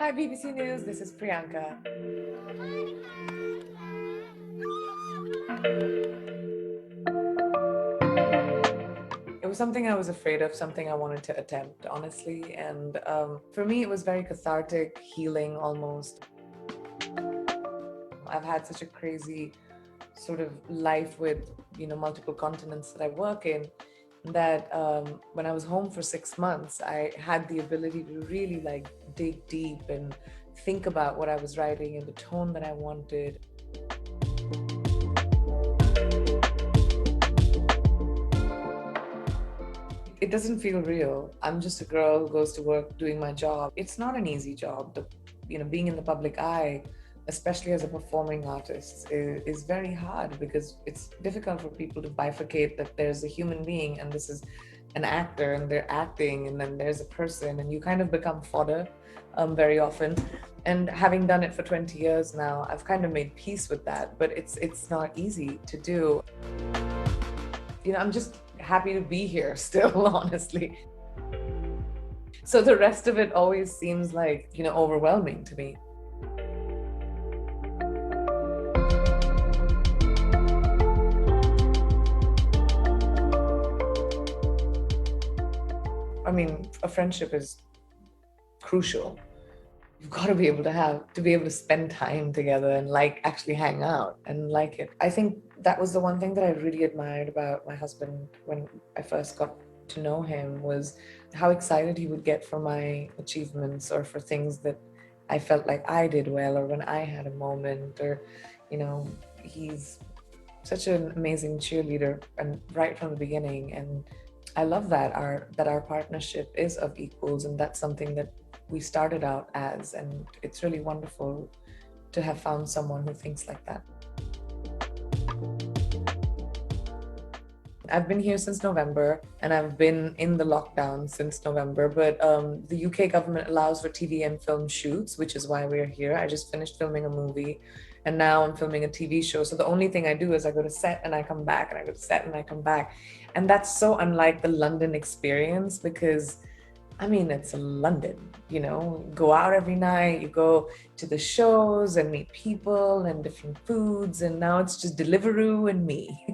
Hi, BBC News. This is Priyanka. It was something I was afraid of, something I wanted to attempt, honestly. And for me, it was very cathartic, healing almost. I've had such a crazy sort of life with, multiple continents that I work in, that when I was home for 6 months, I had the ability to really like dig deep and think about what I was writing and the tone that I wanted. It doesn't feel real. I'm just a girl who goes to work doing my job. It's not an easy job. Being in the public eye, especially as a performing artist, is very hard because it's difficult for people to bifurcate that there's a human being and this is an actor and they're acting, and then there's a person, and you kind of become fodder very often. And having done it for 20 years now, I've kind of made peace with that, but it's not easy to do. I'm just happy to be here still, honestly. So the rest of it always seems like, overwhelming to me. I mean, a friendship is crucial. You've got to be able to spend time together and like actually hang out and like it. I think that was the one thing that I really admired about my husband when I first got to know him, was how excited he would get for my achievements or for things that I felt like I did well, or when I had a moment, or you know, he's such an amazing cheerleader and right from the beginning. And I love that our partnership is of equals, and that's something that we started out as, and it's really wonderful to have found someone who thinks like that. I've been here since November, and I've been in the lockdown since November, but the UK government allows for TV and film shoots, which is why we're here. I just finished filming a movie, and now I'm filming a TV show. So the only thing I do is I go to set and I come back, and I go to set and I come back. And that's so unlike the London experience, because I mean, it's London, go out every night, you go to the shows and meet people and different foods, and now it's just Deliveroo and me.